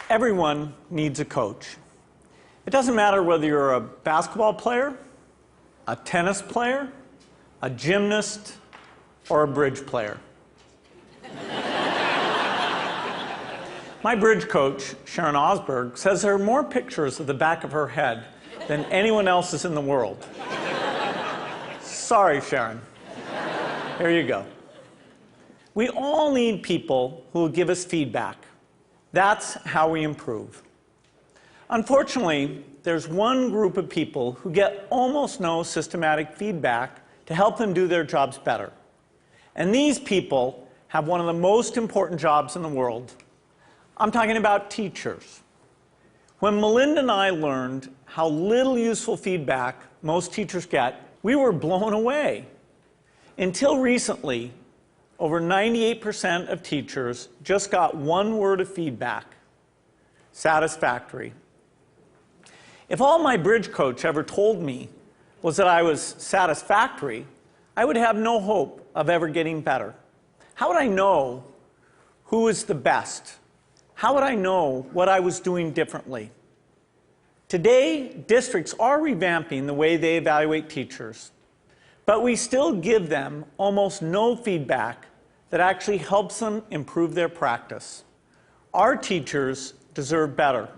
Everyone needs a coach. It doesn't matter whether you're a basketball player, a tennis player, a gymnast, or a bridge player. My bridge coach, Sharon Osberg, says there are more pictures of the back of her head than anyone else's in the world. Sorry, Sharon. Here you go. We all need people who will give us feedback. That's how we improve. Unfortunately, there's one group of people who get almost no systematic feedback to help them do their jobs better. And these people have one of the most important jobs in the world. I'm talking about teachers. When Melinda and I learned how little useful feedback most teachers get, we were blown away. Until recently, over 98% of teachers just got one word of feedback: satisfactory. If all my bridge coach ever told me was that I was satisfactory, I would have no hope of ever getting better. How would I know who is the best? How would I know what I was doing differently? Today, districts are revamping the way they evaluate teachers, but we still give them almost no feedback that actually helps them improve their practice. Our teachers deserve better.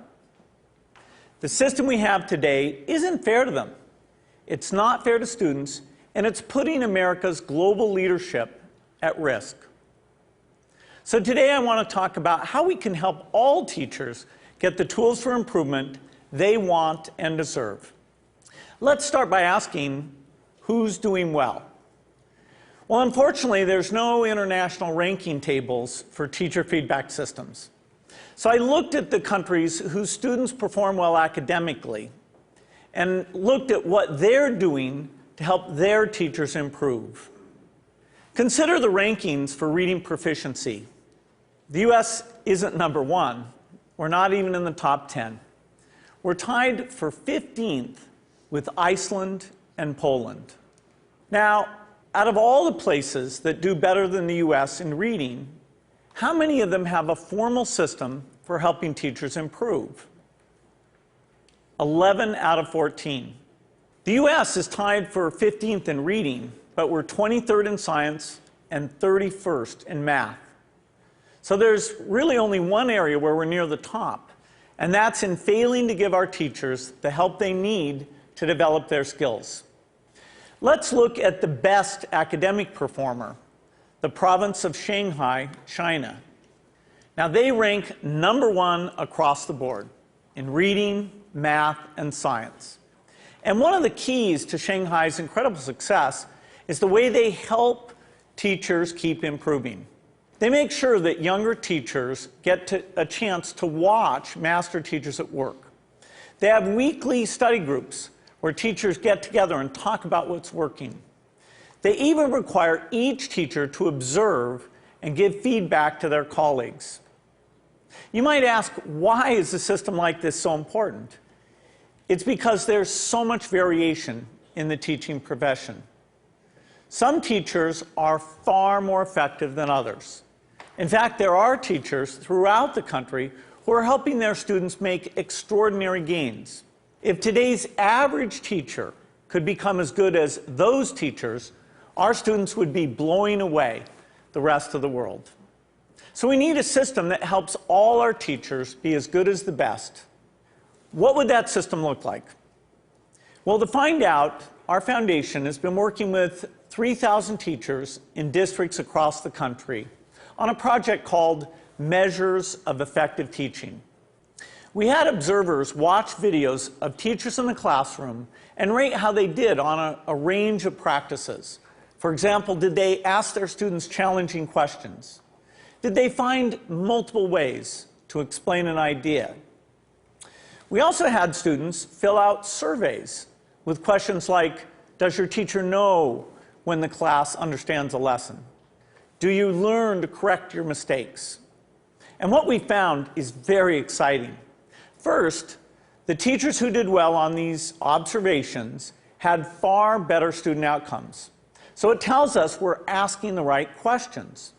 The system we have today isn't fair to them. It's not fair to students, and it's putting America's global leadership at risk. So today I want to talk about how we can help all teachers get the tools for improvement they want and deserve. Let's start by asking, who's doing well? Well, unfortunately, there's no international ranking tables for teacher feedback systems. So I looked at the countries whose students perform well academically and looked at what they're doing to help their teachers improve. Consider the rankings for reading proficiency. The US isn't number one. We're not even in the top 10. We're tied for 15th with Iceland and Poland. Now, out of all the places that do better than the US in reading, how many of them have a formal system for helping teachers improve? 11 out of 14. The US is tied for 15th in reading, but we're 23rd in science and 31st in math. So there's really only one area where we're near the top, and that's in failing to give our teachers the help they need to develop their skills. Let's look at the best academic performer, the province of Shanghai, China. Now, they rank #1 across the board in reading, math, and science. And one of the keys to Shanghai's incredible success is the way they help teachers keep improving. They make sure that younger teachers get a chance to watch master teachers at work. They have weekly study groups where teachers get together and talk about what's working. They even require each teacher to observe and give feedback to their colleagues. You might ask, why is a system like this so important? It's because there's so much variation in the teaching profession. Some teachers are far more effective than others. In fact, there are teachers throughout the country who are helping their students make extraordinary gains. If today's average teacher could become as good as those teachers, our students would be blowing away the rest of the world. So we need a system that helps all our teachers be as good as the best. What would that system look like? Well, to find out, our foundation has been working with 3,000 teachers in districts across the country on a project called Measures of Effective Teaching. We had observers watch videos of teachers in the classroom and rate how they did on a range of practices. For example, did they ask their students challenging questions? Did they find multiple ways to explain an idea? We also had students fill out surveys with questions like, does your teacher know when the class understands a lesson? Do you learn to correct your mistakes? And what we found is very exciting. First, the teachers who did well on these observations had far better student outcomes. So it tells us we're asking the right questions.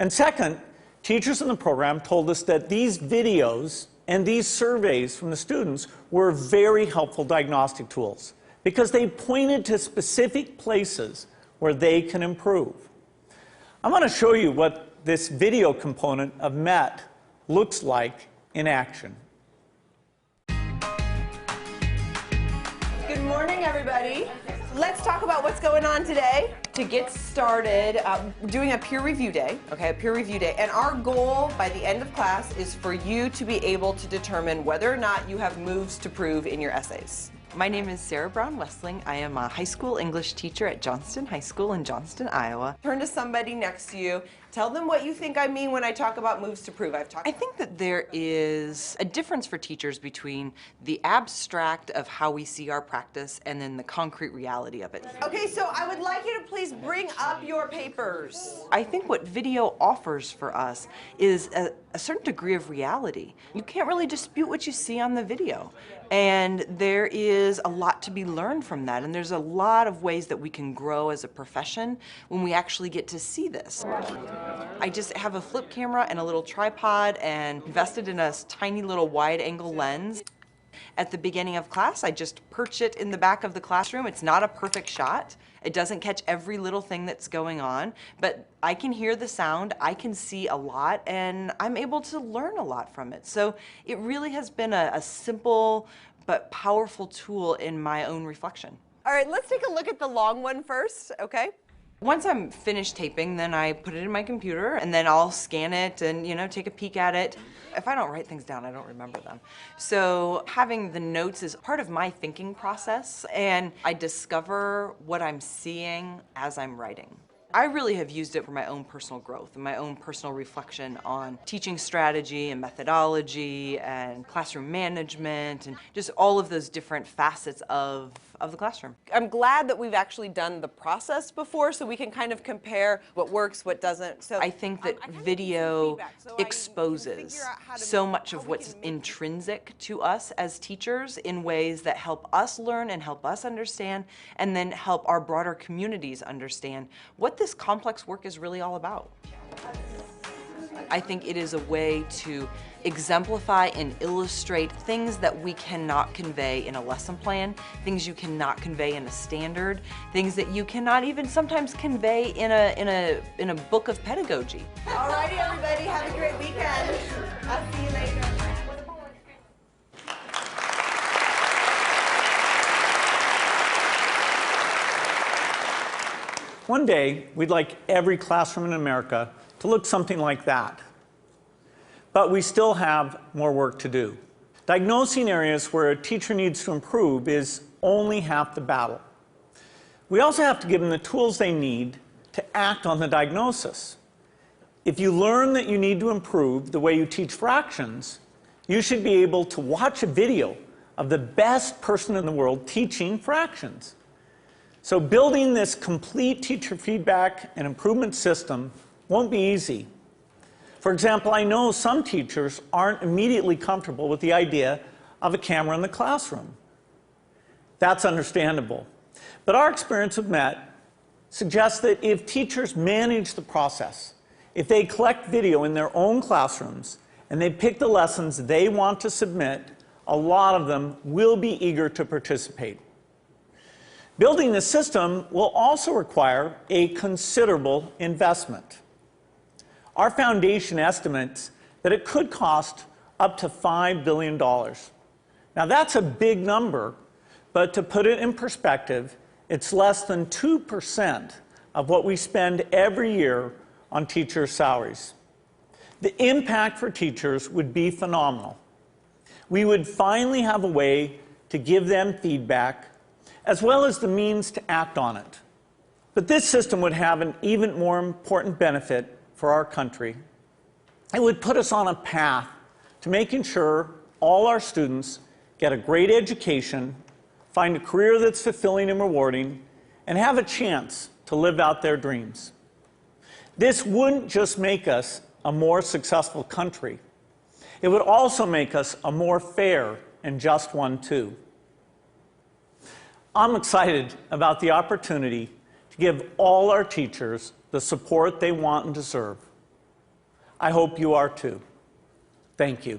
And second, teachers in the program told us that these videos And these surveys from the students were very helpful diagnostic tools because they pointed to specific places where they can improve. I'm going to show you what this video component of MET looks like in action. Good morning, everybody. Let's talk about what's going on today. To get started, we're doing a peer review day, okay, a peer review day. And our goal by the end of class is for you to be able to determine whether or not you have moves to prove in your essays. My name is Sarah Brown-Westling. I am a high school English teacher at Johnston High School in Johnston, Iowa. Turn to somebody next to you. Tell them what you think I mean when I talk about moves to prove. I think that there is a difference for teachers between the abstract of how we see our practice and then the concrete reality of it. Okay, so I would like you to please bring up your papers. I think what video offers for us is a certain degree of reality. You can't really dispute what you see on the video. And there is a lot to be learned from that. And there's a lot of ways that we can grow as a profession when we actually get to see this. I just have a flip camera and a little tripod and invested in a tiny little wide angle lens. At the beginning of class, I just perch it in the back of the classroom. It's not a perfect shot. It doesn't catch every little thing that's going on, but I can hear the sound, I can see a lot, and I'm able to learn a lot from it. So it really has been a simple but powerful tool in my own reflection. All right, let's take a look at the long one first, okay? Once I'm finished taping, then I put it in my computer, and then I'll scan it and, take a peek at it. If I don't write things down, I don't remember them. So having the notes is part of my thinking process, and I discover what I'm seeing as I'm writing. I really have used it for my own personal growth and my own personal reflection on teaching strategy and methodology and classroom management and just all of those different facets of the classroom. I'm glad that we've actually done the process before so we can kind of compare what works, what doesn't. So I think that video exposes so much of what's intrinsic to us as teachers in ways that help us learn and help us understand and then help our broader communities understand what this complex work is really all about. I think it is a way to exemplify and illustrate things that we cannot convey in a lesson plan, things you cannot convey in a standard, things that you cannot even sometimes convey in a book of pedagogy. All righty, everybody, have a great weekend. I'll see you later. One day, we'd like every classroom in America to look something like that. But we still have more work to do. Diagnosing areas where a teacher needs to improve is only half the battle. We also have to give them the tools they need to act on the diagnosis. If you learn that you need to improve the way you teach fractions, you should be able to watch a video of the best person in the world teaching fractions. So building this complete teacher feedback and improvement system won't be easy. For example, I know some teachers aren't immediately comfortable with the idea of a camera in the classroom. That's understandable. But our experience with MET suggests that if teachers manage the process, if they collect video in their own classrooms and they pick the lessons they want to submit, a lot of them will be eager to participate. Building the system will also require a considerable investment. Our foundation estimates that it could cost up to $5 billion. Now that's a big number, but to put it in perspective, it's less than 2% of what we spend every year on teachers' salaries. The impact for teachers would be phenomenal. We would finally have a way to give them feedback as well as the means to act on it. But this system would have an even more important benefit for our country. It would put us on a path to making sure all our students get a great education, find a career that's fulfilling and rewarding, and have a chance to live out their dreams. This wouldn't just make us a more successful country. It would also make us a more fair and just one, too. I'm excited about the opportunity to give all our teachers the support they want and deserve. I hope you are too. Thank you.